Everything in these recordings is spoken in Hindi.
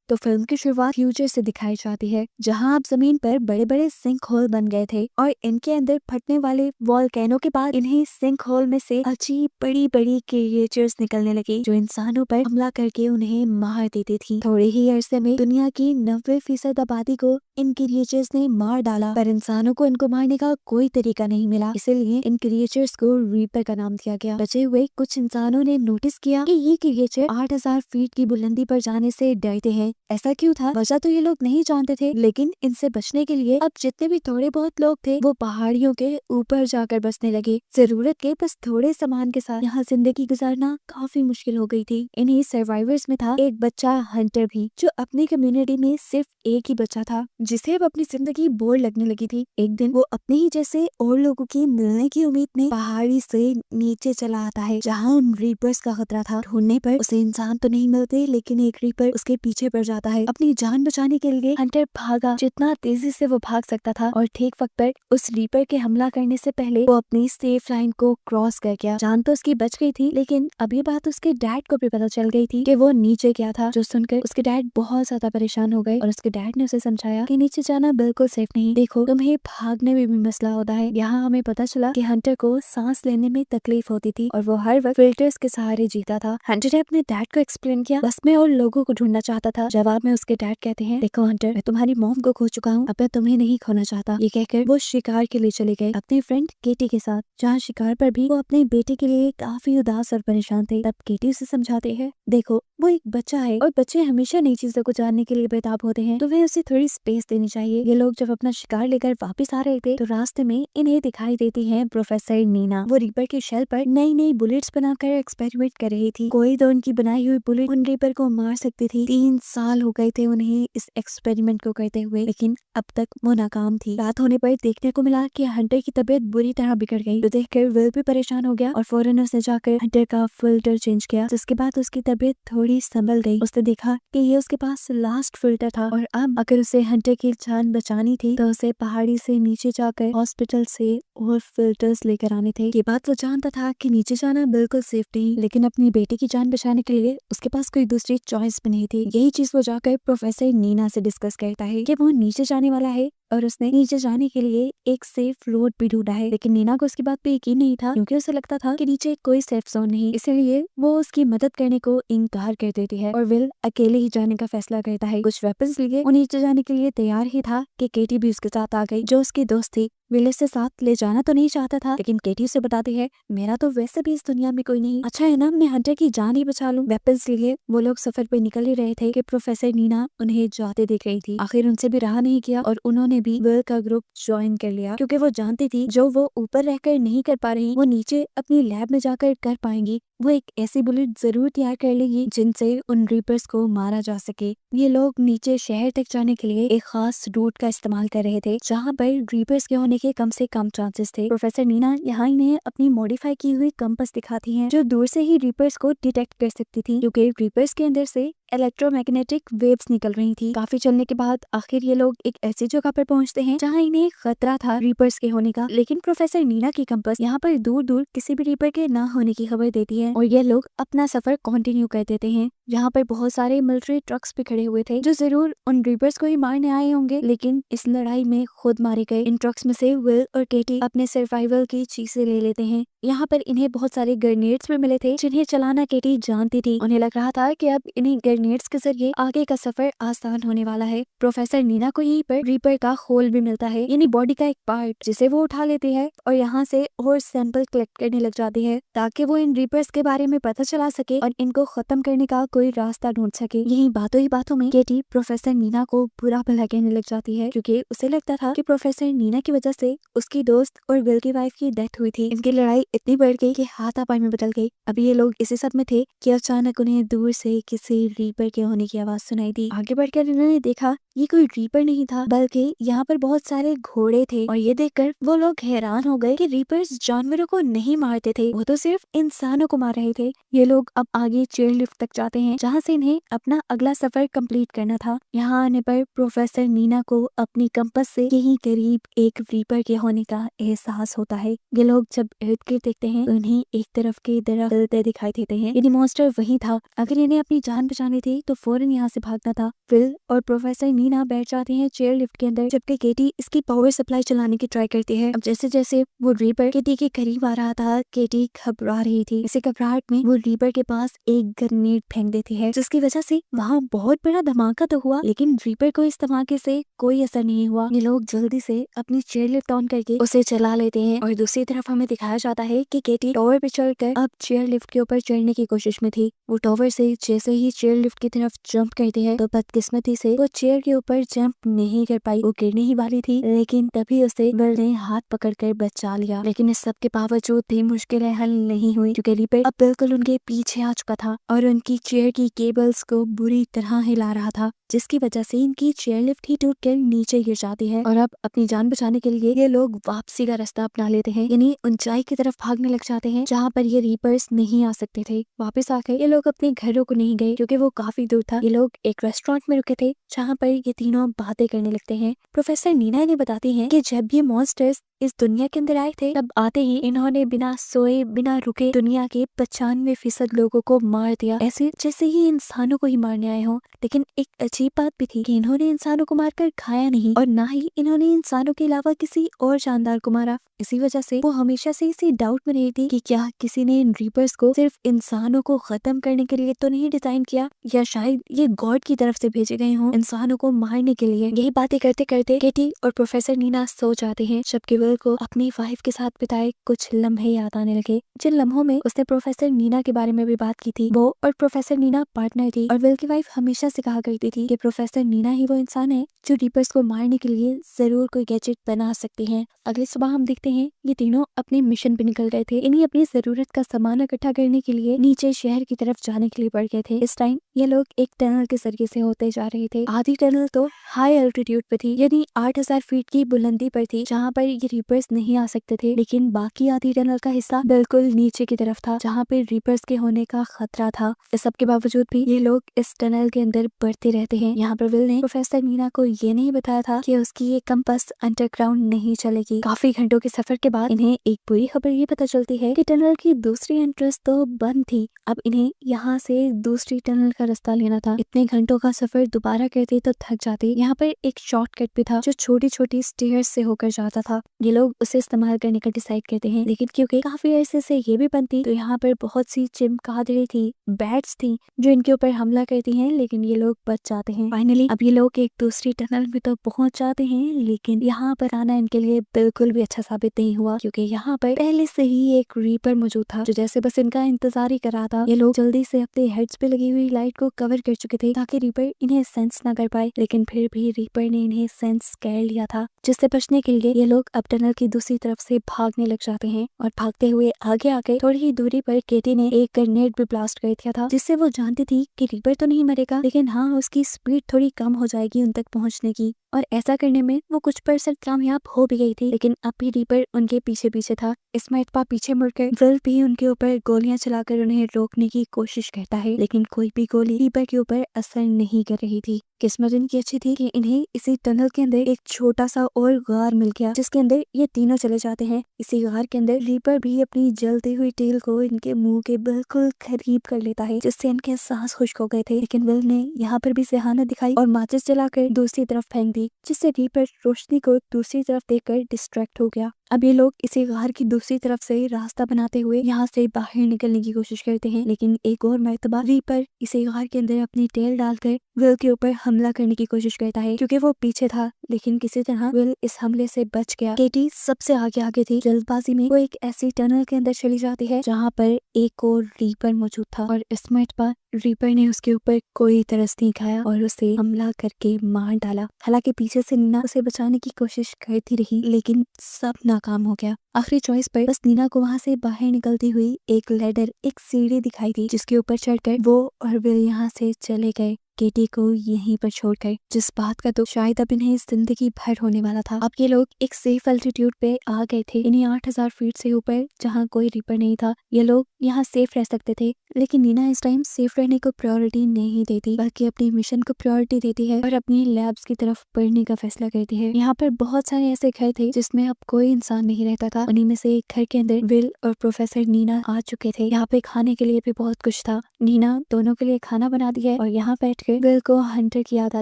तो फिल्म की शुरुआत फ्यूचर से दिखाई जाती है, जहां अब जमीन पर बड़े बड़े सिंक होल बन गए थे और इनके अंदर फटने वाले वॉल्केनो के बाद इन्हें सिंक होल में से अजीब बड़ी बड़ी क्रिएचर्स निकलने लगे, जो इंसानों पर हमला करके उन्हें मार देती थी। थोड़े ही अरसे में दुनिया की 90% आबादी को इन क्रिएचर्स ने मार डाला, पर इंसानों को इनको मारने का कोई तरीका नहीं मिला, इसलिए इन क्रिएचर्स को रीपर का नाम दिया गया। बचे हुए कुछ इंसानों ने नोटिस किया कि ये क्रिएचर 8000 फीट की बुलंदी पर जाने से डरते हैं। ऐसा क्यों था, वजह तो ये लोग नहीं जानते थे, लेकिन इनसे बचने के लिए अब जितने भी थोड़े बहुत लोग थे वो पहाड़ियों के ऊपर जाकर बसने लगे। जरूरत के बस थोड़े सामान के साथ यहाँ जिंदगी गुजारना काफी मुश्किल हो गई थी। इन्हीं सर्वाइवर्स में था एक बच्चा हंटर भी, जो अपनी कम्युनिटी में सिर्फ एक ही बच्चा था जिसे अब अपनी जिंदगी बोर लगने लगी थी। एक दिन वो अपने ही जैसे और लोगों की मिलने की उम्मीद में पहाड़ी से नीचे चला आता है, जहाँ उन रीपर्स का खतरा था। ढूंढने पर उसे इंसान तो नहीं मिलते, लेकिन एक रीपर उसके पीछे पड़ जाता है। अपनी जान बचाने के लिए हंटर भागा जितना तेजी से वो भाग सकता था, और ठीक वक्त पर उस रीपर के हमला करने से पहले वो अपनी सेफ लाइन को क्रॉस कर गया। जान तो उसकी बच गई थी, लेकिन अब ये बात उसके डैड को भी पता चल गई थी कि वो नीचे गया था, जो सुनकर उसके डैड बहुत ज्यादा परेशान हो गए और उसके डैड ने उसे समझाया कि नीचे जाना बिल्कुल सेफ नहीं, देखो तुम्हें भागने में भी मसला होता है। यहाँ हमें पता चला कि हंटर को सांस लेने में तकलीफ होती थी और वो हर वक्त फिल्टर्स के सहारे जीता था। हंटर ने अपने डैड को एक्सप्लेन किया, बस मैं और लोगों को ढूंढना चाहता था। जवाब में उसके डैड कहते हैं, देखो हंटर, मैं तुम्हारी मॉम को खो चुका हूँ, अब मैं तुम्हें नहीं खोना चाहता। ये कहकर वो शिकार के लिए चले गए अपने फ्रेंड केटी के साथ, जहाँ शिकार पर भी वो अपने बेटे के लिए काफी उदास और परेशान थे। तब केटी उसे समझाते हैं, देखो वो एक बच्चा है और बच्चे हमेशा नई चीजों को जानने के लिए बेताब होते हैं, तो वे उसे थोड़ी स्पेस देनी चाहिए। ये लोग जब अपना शिकार लेकर वापस आ रहे थे तो रास्ते में इन्हें दिखाई देती है प्रोफेसर नीना। वो रीपर के शेल पर नई नई बुलेट्स बनाकर एक्सपेरिमेंट कर रही थी। कोई तो उनकी बनाई हुई बुलेट उन रीपर को मार सकती थी। 3 साल हो गए थे उन्हें इस एक्सपेरिमेंट को करते हुए, लेकिन अब तक वो नाकाम थी। रात होने पर देखने को मिला कि हंटर की तबीयत बुरी तरह बिगड़ गई, तो देखकर विल भी परेशान हो गया और फौरन उसने जाकर हंटर का फिल्टर चेंज किया, जिसके बाद उसकी तबीयत थोड़ी संभल गई। उसने देखा कि ये उसके पास लास्ट फिल्टर था और अब अगर उसे हंटर की जान बचानी थी तो उसे पहाड़ी से नीचे जाकर हॉस्पिटल से और फिल्टर्स लेकर आने थे। ये बात वो जानता था कि नीचे जाना बिल्कुल सेफ नहीं, लेकिन अपनी बेटी की जान बचाने के लिए उसके पास कोई दूसरी चॉइस भी नहीं थी। यही चीज वो जाकर प्रोफेसर नीना से डिस्कस करता है कि वो नीचे जाने वाला है और उसने नीचे जाने के लिए एक सेफ रोड भी ढूंढा है, लेकिन नीना को उसकी बात पे यकीन नहीं था, क्योंकि उसे लगता था कि नीचे कोई सेफ जोन नहीं। इसलिए वो उसकी मदद करने को इनकार कर देती है और विल अकेले ही जाने का फैसला करता है। कुछ वेपन्स लिए वो नीचे जाने के लिए तैयार ही था कि केटी भी उसके साथ आ गई, जो उसकी दोस्त थी। विल इसे साथ ले जाना तो नहीं चाहता था, लेकिन केटी उसे बताती है, मेरा तो वैसे भी इस दुनिया में कोई नहीं, अच्छा है ना मैं हंटर की जान ही बचा लूं। वेपन्स लिए वो लोग सफर पे निकल ही रहे थे कि प्रोफेसर नीना उन्हें जाते देख रही थी। आखिर उनसे भी रहा नहीं किया और उन्होंने भी विल का ग्रुप ज्वाइन कर लिया, क्योंकि वो जानती थी जो वो ऊपर रहकर नहीं कर पा रही वो नीचे अपनी लैब में जाकर कर पाएंगी। वो एक ऐसी बुलेट जरूर तैयार कर लेगी जिनसे उन रीपर्स को मारा जा सके। ये लोग नीचे शहर तक जाने के लिए एक खास रूट का इस्तेमाल कर रहे थे, जहाँ पर रीपर्स के होने के कम से कम चांसेस थे। प्रोफेसर नीना यहाँ इन्हें अपनी मॉडिफाई की हुई कंपास दिखाती हैं, जो दूर से ही रीपर्स को डिटेक्ट कर सकती थी, क्योंकि रीपर्स के अंदर से इलेक्ट्रोमैग्नेटिक वेव्स निकल रही थी। काफी चलने के बाद आखिर ये लोग एक ऐसी जगह पर पहुंचते हैं जहां इन्हें खतरा था रीपर्स के होने का, लेकिन प्रोफेसर नीना की कंपास यहाँ पर दूर दूर किसी भी रीपर के ना होने की खबर देती है और ये लोग अपना सफर कंटिन्यू कर देते हैं। यहाँ पर बहुत सारे मिलिट्री ट्रक्स भी खड़े हुए थे, जो जरूर उन रीपर्स को ही मारने आए होंगे, लेकिन इस लड़ाई में खुद मारे गए। इन ट्रक्स में से विल और केटी अपने सर्वाइवल की चीजें ले लेते हैं। यहाँ पर इन्हें बहुत सारे ग्रेनेड्स भी मिले थे, जिन्हें चलाना केटी जानती थी। उन्हें लग रहा था कि अब इन्हें ग्रेनेड्स के जरिए आगे का सफर आसान होने वाला है। प्रोफेसर नीना को यहीं पर रीपर का खोल भी मिलता है, यानी बॉडी का एक पार्ट, जिसे वो उठा लेती है और यहाँ से और सैंपल कलेक्ट करने लग जाती है, ताकि वो इन रीपर्स के बारे में पता चला सके और इनको खत्म करने का कोई रास्ता ढूंढ सके। यही बातों ही बातों में केटी प्रोफेसर नीना को बुरा भला कहने लग जाती है, क्योंकि उसे लगता था कि प्रोफेसर नीना की वजह से उसकी दोस्त और विल की वाइफ की डेथ हुई थी। इनकी लड़ाई इतनी बढ़ गई कि हाथापाई में बदल गई। अभी ये लोग इसी सब में थे कि अचानक उन्हें दूर से किसी रीपर के होने की आवाज सुनाई दी। आगे बढ़कर इन्होंने देखा ये कोई रीपर नहीं था, बल्कि यहाँ पर बहुत सारे घोड़े थे, और ये देखकर वो लोग हैरान हो गए कि रीपर्स जानवरों को नहीं मारते थे, वो तो सिर्फ इंसानों को मार रहे थे। ये लोग अब आगे चेयर लिफ्ट तक जाते हैं, जहाँ से इन्हें अपना अगला सफर कंप्लीट करना था। यहाँ आने पर प्रोफेसर नीना को अपनी कंपास से यहीं करीब एक रीपर के होने का एहसास होता है। ये लोग जब अर्थ के फिर देखते हैं उन्हें एक तरफ के दरख्त जलते दिखाई देते हैं। यानी मॉन्स्टर वही था। अगर इन्हें अपनी जान बचानी थी तो फौरन यहाँ से भागना था। फिल और प्रोफेसर नीना बैठ जाते हैं चेयर लिफ्ट के अंदर, जबकि केटी इसकी पावर सप्लाई चलाने की ट्राई करती है। अब जैसे जैसे वो रीपर केटी के करीब आ रहा था, केटी घबरा रही थी। इसी घबराहट में वो रीपर के पास एक ग्रेनेड फेंक देती है, जिसकी वजह से वहाँ बहुत बड़ा धमाका तो हुआ, लेकिन रीपर को इस धमाके से कोई असर नहीं हुआ। ये लोग जल्दी से अपनी चेयर लिफ्ट ऑन करके उसे चला लेते हैं और दूसरी तरफ हमें दिखाया जाता है कि केटी टावर पे चढ़कर अब चेयर लिफ्ट के ऊपर चढ़ने की कोशिश में थी। वो टावर से जैसे ही चेयर लिफ्ट की तरफ जंप करती है तो बदकिस्मती से वो चेयर के ऊपर जंप नहीं कर पाई। वो गिरने ही वाली थी, लेकिन तभी उसे विल ने हाथ पकड़कर बचा लिया। लेकिन इस सब के बावजूद भी मुश्किलें हल नहीं हुई, क्योंकि रीपर अब बिल्कुल उनके पीछे आ चुका था और उनकी चेयर की केबल्स को बुरी तरह हिला रहा था, जिसकी वजह से इनकी चेयर लिफ्ट ही टूटकर नीचे गिर जाती है। और अब अपनी जान बचाने के लिए ये लोग वापसी का रास्ता अपना लेते हैं, यानी ऊंचाई की तरफ भागने लग जाते हैं जहाँ पर ये रीपर्स नहीं आ सकते थे। वापस आकर ये लोग अपने घरों को नहीं गए, क्योंकि वो काफी दूर था। ये लोग एक रेस्टोरेंट में रुके थे जहाँ पर ये तीनों बातें करने लगते हैं। प्रोफेसर नीना ने बताती हैं कि जब ये मॉन्स्टर्स इस दुनिया के अंदर आए थे, तब आते ही इन्होंने बिना सोए बिना रुके दुनिया के 95% लोगों को मार दिया, ऐसे जैसे ही इंसानों को ही मारने आए हों। लेकिन एक अजीब बात भी थी कि इन्होंने इंसानों को मारकर खाया नहीं, और ना ही इन्होंने इंसानों के अलावा किसी और जानदार को मारा। इसी वजह से वो हमेशा से इसी डाउट में रही थी कि क्या किसी ने इन रीपर्स को सिर्फ इंसानों को खत्म करने के लिए तो नहीं डिजाइन किया, या शायद ये गॉड की तरफ से भेजे गए हों इंसानों को मारने के लिए। यही बातें करते करते केटी और प्रोफेसर नीना सो जाते हैं, जबकि विल को अपनी वाइफ के साथ बिताए कुछ लम्हे याद आने लगे, जिन लम्हों में उसने प्रोफेसर नीना के बारे में भी बात की थी। वो और प्रोफेसर नीना पार्टनर थी, और विल की वाइफ हमेशा से कहा करती थी कि प्रोफेसर नीना ही वो इंसान है जो रीपर्स को मारने के लिए जरूर कोई गैजेट बना सकती है। अगली सुबह हम देखते हैं ये तीनों अपने मिशन पे निकल गए थे। इन्हें अपनी जरूरत का सामान इकट्ठा करने के लिए नीचे शहर की तरफ जाने के लिए बढ़ गए थे। इस टाइम ये लोग एक टनल के जरिए से होते जा रहे थे। आधी टनल तो हाई एल्टीट्यूड पे थी, यानी 8000 फीट की बुलंदी पर थी, जहाँ पर ये रीपर्स नहीं आ सकते थे। लेकिन बाकी आधी टनल का हिस्सा बिल्कुल नीचे की तरफ था, जहाँ पे रीपर्स के होने का खतरा था। इस सब के बावजूद भी ये लोग इस टनल के अंदर बढ़ते रहते हैं। यहाँ पर विल ने प्रोफेसर नीना को ये नहीं बताया था कि उसकी ये कंपास अंडरग्राउंड नहीं चलेगी। काफी घंटों के सफर के बाद इन्हें एक बुरी खबर ये पता चलती है कि टनल की दूसरी एंट्रेंस तो बंद थी। अब इन्हें यहाँ से दूसरी टनल का रास्ता लेना था। इतने घंटों का सफर दोबारा करते तो थक जाते। यहाँ पर एक शॉर्टकट भी था जो छोटी छोटी स्टेयर्स से होकर जाता था। ये लोग उसे इस्तेमाल करने का डिसाइड करते हैं, लेकिन क्योंकि काफी अरसे से ये भी बंद थी तो यहाँ पर बहुत सी चिमगादड़ें थी, बैट्स थी जो इनके ऊपर हमला करती हैं, लेकिन ये लोग बच जाते हैं। फाइनली अब ये लोग एक दूसरी टनल में तो पहुंच जाते हैं, लेकिन यहाँ पर आना इनके लिए बिल्कुल भी अच्छा साबित नहीं हुआ, क्योंकि यहाँ पर पहले से ही एक रीपर मौजूद था जो जैसे बस इनका इंतजार ही कर रहा था। ये लोग जल्दी से अपने हेड्स पे लगी हुई लाइट को कवर कर चुके थे ताकि रीपर इन्हें सेंस ना कर पाए, लेकिन फिर भी रीपर ने इन्हें सेंस कर लिया था, जिससे बचने के लिए ये लोग अब टनल की दूसरी तरफ से भागने लग जाते हैं। और भागते हुए आगे आके थोड़ी ही दूरी पर केटी ने एक ग्रेनेड भी ब्लास्ट कर दिया था, जिससे वो जानती थी कि रीपर तो नहीं मरेगा, लेकिन हाँ उसकी स्पीड थोड़ी कम हो जाएगी उन तक पहुंचने की। और ऐसा करने में वो कुछ % कामयाब हो भी गई थी, लेकिन अब भी रीपर उनके पीछे पीछे था। इसमें इतपा पीछे मुड़कर विल भी उनके ऊपर गोलियां चलाकर उन्हें रोकने की कोशिश करता है, लेकिन कोई भी गोली रीपर के ऊपर असर नहीं कर रही थी। किस्मत इनकी अच्छी थी कि इन्हें इसी टनल के अंदर एक छोटा सा और गार मिल गया, जिसके अंदर ये तीनों चले जाते हैं। इसी गार के अंदर रीपर भी अपनी जलती हुई टेल को इनके मुंह के बिल्कुल करीब कर लेता है, जिससे इनके सांस खुश्क हो गए थे। लेकिन विल ने यहाँ पर भी सेहानत दिखाई और माचिस जलाकर दूसरी तरफ फेंक दी, जिससे रीपर रोशनी को दूसरी तरफ देखकर डिस्ट्रैक्ट हो गया। अब ये लोग इसी गार की दूसरी तरफ से रास्ता बनाते हुए यहाँ से बाहर निकलने की कोशिश करते हैं, लेकिन एक और मर्तबा रीपर इसी गार के अंदर अपनी टेल डालकर विल के ऊपर हमला करने की कोशिश करता है, क्योंकि वो पीछे था। लेकिन किसी तरह विल इस हमले से बच गया। केटी सबसे आगे थी। जल्दबाजी में वो एक ऐसी टनल के अंदर चली जाती है जहाँ पर एक और रीपर मौजूद था, और इस मर्तबा रीपर ने उसके ऊपर कोई तरस नहीं खाया और उसे हमला करके मार डाला। हालांकि पीछे से नीना उसे बचाने की कोशिश करती रही, लेकिन सब नाकाम हो गया। आखिरी चॉइस पर बस नीना को वहाँ से बाहर निकलती हुई एक लैडर, एक सीढ़ी दिखाई दी, जिसके ऊपर चढ़कर वो और विल यहाँ से चले गए। केटी को यहीं पर छोड़कर, जिस बात का तो शायद अब इन्हें जिंदगी भर होने वाला था। अब ये लोग एक सेफ एल्टीट्यूड पे आ गए थे, इन्हीं 8000 फीट से ऊपर, जहाँ कोई रीपर नहीं था। ये लोग यहाँ सेफ रह सकते थे, लेकिन नीना इस टाइम सेफ रहने को प्रायोरिटी नहीं देती, बल्कि अपनी मिशन को प्रायोरिटी देती है और अपनी लैब्स की तरफ बढ़ने का फैसला करती है। यहाँ पर बहुत सारे ऐसे घर थे जिसमें अब कोई इंसान नहीं रहता था। उन्हीं में से एक घर के अंदर विल और प्रोफेसर नीना आ चुके थे। यहाँ पे खाने के लिए भी बहुत कुछ था। नीना दोनों के लिए खाना बना दिया है और यहाँ बैठकर विल को हंटर की याद आ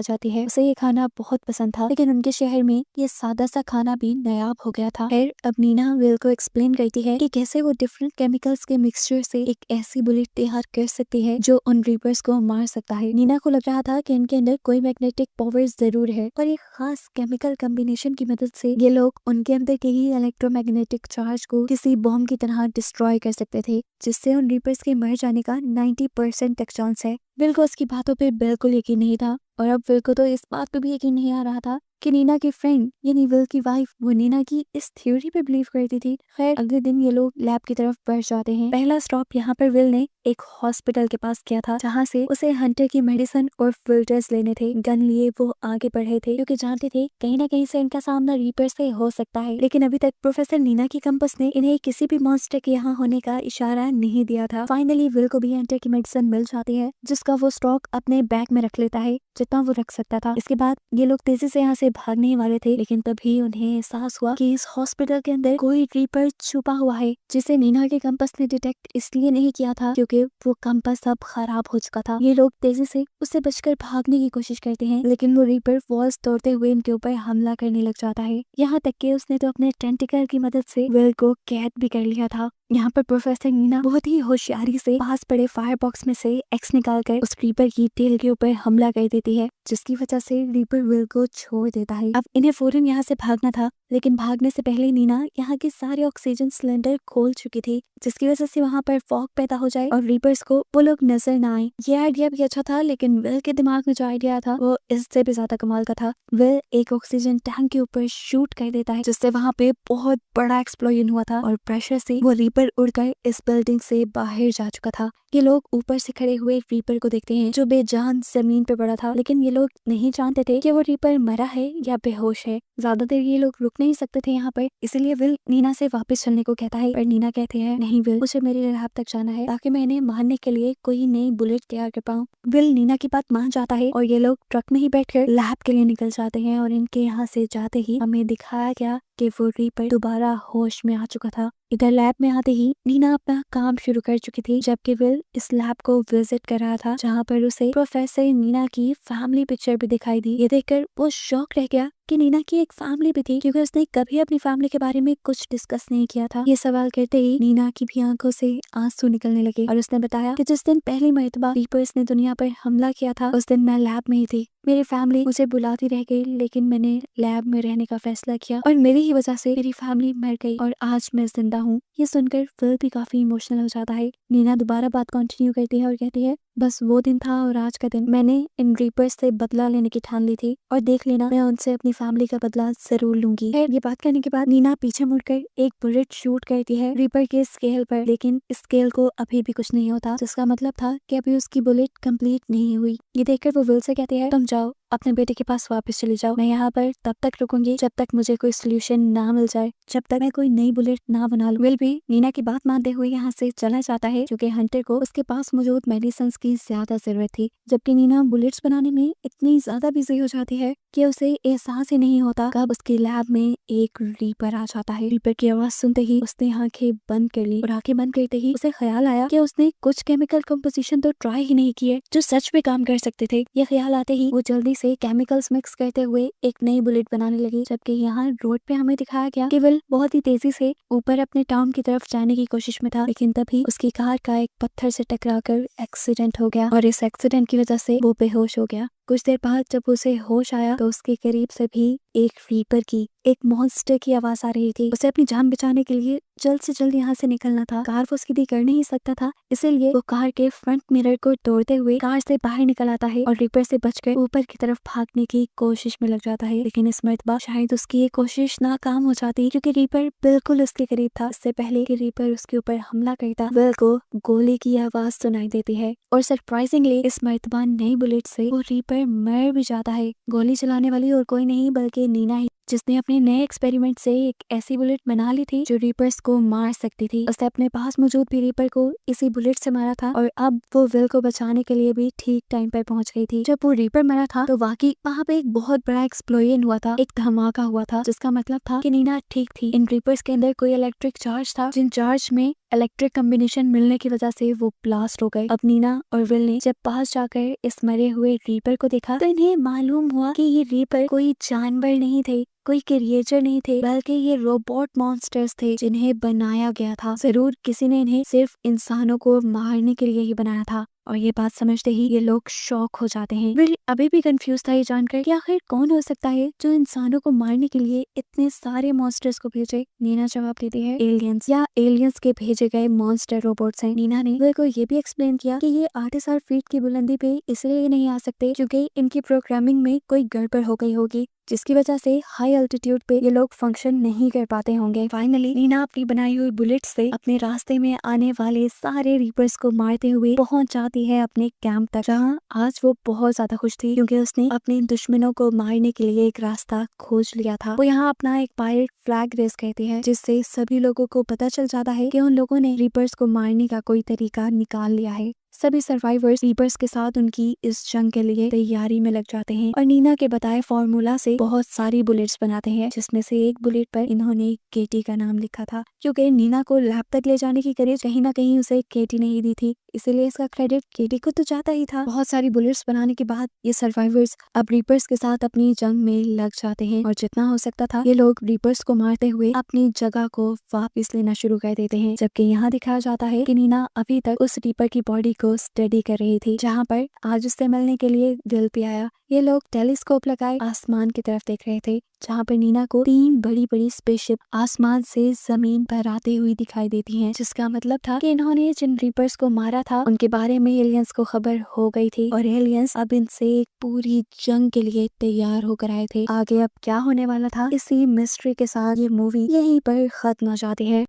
जाती है। उसे ये खाना बहुत पसंद था, लेकिन उनके शहर में ये सादा सा खाना भी नायाब हो गया था। फिर अब नीना विल को एक्सप्लेन करती है कि कैसे वो डिफरेंट केमिकल्स के मिक्सचर से एक ऐसी बुलेट तैयार कर सकती है जो उन रीपर्स को मार सकता है। नीना को लग रहा था कि इनके अंदर कोई मैग्नेटिक पावर जरूर है, पर एक खास केमिकल कॉम्बिनेशन की मदद से ये लोग उनके अंदर के ही इलेक्ट्रोमैग्नेटिक चार्ज को किसी बॉम्ब की तरह डिस्ट्रॉय कर सकते थे, जिससे उन रीपर्स के मर जाने का 90% तक चांस है। विल को उसकी बातों पे बिल्कुल यकीन नहीं था, और अब विल को तो इस बात पे भी यकीन नहीं आ रहा था कि नीना की फ्रेंड यानी विल की वाइफ वो नीना की इस थ्योरी पे बिलीव करती थी। खैर अगले दिन ये लोग लैब की तरफ बढ़ जाते हैं। पहला स्टॉप यहाँ पर विल ने एक हॉस्पिटल के पास किया था, जहाँ से उसे हंटर की मेडिसिन और फिल्टर्स लेने थे। गन लिए वो आगे बढ़े थे, क्योंकि जानते थे कहीं ना कहीं से इनका सामना रीपर से हो सकता है। लेकिन अभी तक प्रोफेसर नीना की कंपस ने इन्हें किसी भी मॉन्स्टर के यहाँ होने का इशारा नहीं दिया था। फाइनली विल को भी हंटर की मेडिसिन मिल जाती है, जिसका वो स्टॉक अपने बैग में रख लेता है, जितना वो रख सकता था। इसके बाद ये लोग तेजी से यहाँ से भागने ही वाले थे, लेकिन तभी उन्हें एहसास हुआ कि इस हॉस्पिटल के अंदर कोई रीपर छुपा हुआ है, जिसे नीना के कंपस ने डिटेक्ट इसलिए नहीं किया था क्योंकि वो कंपस अब खराब हो चुका था। ये लोग तेजी से उससे बचकर भागने की कोशिश करते हैं, लेकिन वो रीपर वॉल्स तोड़ते हुए इनके ऊपर हमला करने लग जाता है। यहाँ तक कि उसने तो अपने टेंटिकल की मदद से विल को कैद भी कर लिया था। यहाँ पर प्रोफेसर नीना बहुत ही होशियारी से पास पड़े फायर बॉक्स में से एक्स निकालकर उस रीपर की टेल के ऊपर हमला कर देती है, जिसकी वजह से रीपर विल को छोड़ देता है। अब इन्हें फौरन यहाँ से भागना था, लेकिन भागने से पहले नीना यहाँ के सारे ऑक्सीजन सिलेंडर खोल चुकी थी, जिसकी वजह से वहाँ पर फॉग पैदा हो जाए और रीपर्स को वो लोग नजर ना आए। ये आइडिया भी अच्छा था, लेकिन विल के दिमाग में जो आइडिया था वो इससे भी ज्यादा कमाल का था। विल एक ऑक्सीजन टैंक के ऊपर शूट कर देता है, जिससे वहाँ पे बहुत बड़ा एक्सप्लोजन हुआ था और प्रेशर से वो रीपर उड़कर इस बिल्डिंग से बाहर जा चुका था। ये लोग ऊपर से खड़े हुए रीपर को देखते हैं जो बेजान जमीन पे पड़ा था, लेकिन ये लोग नहीं जानते थे कि वो रीपर मरा है या बेहोश है। ज्यादा देर ये लोग रुक नहीं सकते थे यहाँ पर, इसीलिए विल नीना से वापस चलने को कहता है, पर नीना कहते हैं नहीं विल, मुझे मेरे लैब तक जाना है ताकि मैं इन्हें मारने के लिए कोई नई बुलेट तैयार कर पाऊँ। विल नीना की बात मान जाता है और ये लोग ट्रक में ही बैठकर लैब के लिए निकल जाते हैं। और इनके यहाँ से जाते ही हमें दिखाया गया कि वो रीपर दोबारा होश में आ चुका था। इधर लैब में आते ही नीना अपना काम शुरू कर चुकी थी, जबकि विल इस लैब को विजिट कर रहा था, जहाँ पर उसे प्रोफेसर नीना की फैमिली पिक्चर भी दिखाई दी। ये देखकर वो शॉक रह गया कि नीना की एक फैमिली भी थी, क्योंकि उसने कभी अपनी फैमिली के बारे में कुछ डिस्कस नहीं किया था। ये सवाल करते ही नीना की भी आंखों से आंसू निकलने लगे और उसने बताया कि जिस दिन पहली मर्तबा रीपर्स ने दुनिया पर हमला किया था, उस दिन मैं लैब में ही थी। मेरी फैमिली मुझे बुलाती रह गई, लेकिन मैंने लैब में रहने का फैसला किया और मेरी ही वजह से मेरी फैमिली मर गई और आज मैं जिंदा हूँ। ये सुनकर फिल भी काफी इमोशनल हो जाता है। नीना दोबारा बात कंटिन्यू करती है और कहती है बस वो दिन था और आज का दिन मैंने इन रीपर्स से बदला लेने की ठान ली थी, और देख लेना मैं उनसे अपनी फैमिली का बदला जरूर लूंगी। ये बात करने के बाद नीना पीछे मुड़कर एक बुलेट शूट करती है रीपर के स्केल पर, लेकिन स्केल को अभी भी कुछ नहीं होता, जिसका मतलब था कि अभी उसकी बुलेट कंप्लीट नहीं हुई। ये देखकर वो विल से कहती है तुम जाओ अपने बेटे के पास वापस चले जाओ, मैं यहाँ पर तब तक रुकूंगी जब तक मुझे कोई सोल्यूशन ना मिल जाए, जब तक मैं कोई नई बुलेट ना बना लूं। विल भी नीना की बात मानते हुए यहाँ से चला जाता है, क्योंकि हंटर को उसके पास मौजूद मेडिसिन की ज्यादा जरूरत थी, जबकि नीना बुलेट्स बनाने में इतनी ज्यादा बिजी हो जाती है कि उसे एहसास ही नहीं होता कब उसके लैब में एक रीपर आ जाता है। रीपर की आवाज सुनते ही उसने आंखें बंद कर ली और आंखें बंद करते ही उसे ख्याल आया कि उसने कुछ केमिकल कंपोजिशन तो ट्राई ही नहीं किए जो सच में काम कर सकते थे। ये ख्याल आते ही वो जल्दी से केमिकल्स मिक्स करते हुए एक नई बुलेट बनाने लगी, जबकि यहाँ रोड पे हमें दिखाया गया कि विल बहुत ही तेजी से ऊपर अपने टाउन की तरफ जाने की कोशिश में था, लेकिन तभी उसकी कार का एक पत्थर से टकराकर एक्सीडेंट हो गया और इस एक्सीडेंट की वजह से वो बेहोश हो गया। कुछ देर बाद जब उसे होश आया तो उसके करीब से भी एक रीपर की, एक मॉन्स्टर की आवाज आ रही थी। उसे अपनी जान बचाने के लिए जल्द से जल्द यहाँ से निकलना था। कार वो उसकी भी कर नहीं सकता था, इसीलिए वो कार के फ्रंट मिरर को तोड़ते हुए कार से बाहर निकल आता है और रीपर से बचकर ऊपर की तरफ भागने की कोशिश में लग जाता है। लेकिन इस मर्तबा शायद उसकी ये कोशिश नाकाम हो जाती, क्योंकि रीपर बिल्कुल उसके करीब था। इससे पहले कि रीपर उसके ऊपर हमला करता, विल को गोली की आवाज सुनाई देती है और सरप्राइजिंगली इस मर्तबा नई बुलेट से वो रीपर मर भी जाता है। गोली चलाने वाली और कोई नहीं बल्कि नीना ही, जिसने अपने नए एक्सपेरिमेंट से एक ऐसी बुलेट बना ली थी जो रीपर्स को मार सकती थी। उसने अपने पास मौजूद भी रीपर को इसी बुलेट से मारा था और अब वो विल को बचाने के लिए भी ठीक टाइम पर पहुंच गई थी। जब वो रीपर मरा था तो वाकई वहाँ पे एक बहुत बड़ा एक्सप्लोजन हुआ था, एक धमाका हुआ था, जिसका मतलब था कि नीना ठीक थी। इन रीपर्स के अंदर कोई इलेक्ट्रिक चार्ज था, जिन चार्ज में इलेक्ट्रिक कॉम्बिनेशन मिलने की वजह से वो ब्लास्ट हो गए। अब नीना और विल ने जब पास जाकर इस मरे हुए रीपर को देखा तो इन्हें मालूम हुआ कि ये रीपर कोई जानवर नहीं थे, कोई क्रिएचर नहीं थे, बल्कि ये रोबोट मॉन्स्टर्स थे जिन्हें बनाया गया था। जरूर किसी ने इन्हें सिर्फ इंसानों को मारने के लिए ही बनाया था। और ये बात समझते ही ये लोग शॉक हो जाते हैं। विल अभी भी कंफ्यूज था ये जानकर कि आखिर कौन हो सकता है जो इंसानों को मारने के लिए इतने सारे मॉन्स्टर्स को भेजे। नीना जवाब देती है एलियंस, या एलियंस के भेजे गए मॉन्स्टर रोबोट्स हैं। नीना ने विल को ये भी एक्सप्लेन किया कि ये 8,000 फीट की बुलंदी पे इसलिए नहीं आ सकते क्योंकि इनकी प्रोग्रामिंग में कोई गड़बड़ हो गई होगी, जिसकी वजह से हाई अल्टीट्यूड पे ये लोग फंक्शन नहीं कर पाते होंगे। फाइनली नीना अपनी बनाई हुई बुलेट से अपने रास्ते में आने वाले सारे रीपर्स को मारते हुए पहुंच जाती है अपने कैंप तक, जहां आज वो बहुत ज्यादा खुश थी क्योंकि उसने अपने दुश्मनों को मारने के लिए एक रास्ता खोज लिया था। वो यहाँ अपना एक पायरेट फ्लैग रेस करती है, जिससे सभी लोगों को पता चल जाता है कि उन लोगों ने रीपर्स को मारने का कोई तरीका निकाल लिया है। सभी सर्वाइवर्स रीपर्स के साथ उनकी इस जंग के लिए तैयारी में लग जाते हैं और नीना के बताए फॉर्मूला से बहुत सारी बुलेट्स बनाते हैं, जिसमें से एक बुलेट पर इन्होंने केटी का नाम लिखा था, क्योंकि नीना को लैब तक ले जाने की करेज कहीं ना कहीं उसे केटी नहीं दी थी, इसीलिए इसका क्रेडिट केटी को तो जाता ही था। बहुत सारी बुलेट्स बनाने के बाद ये सर्वाइवर्स अब रीपर्स के साथ अपनी जंग में लग जाते हैं और जितना हो सकता था ये लोग रीपर्स को मारते हुए अपनी जगह को वापस लेना शुरू कर देते हैं। जबकि यहाँ दिखाया जाता है कि नीना अभी तक उस रीपर की बॉडी को स्टडी कर रही थी, जहाँ पर आज उससे मिलने के लिए विल भी आया। ये लोग टेलीस्कोप लगाए आसमान की तरफ देख रहे थे, जहाँ पर नीना को 3 बड़ी बड़ी स्पेसशिप आसमान से जमीन पर आते हुए दिखाई देती हैं, जिसका मतलब था कि इन्होंने जिन रीपर्स को मारा था उनके बारे में एलियंस को खबर हो गई थी और एलियंस अब इनसे एक पूरी जंग के लिए तैयार होकर आए थे। आगे अब क्या होने वाला था, इसी मिस्ट्री के साथ ये मूवी यहीं पर खत्म हो जाती है।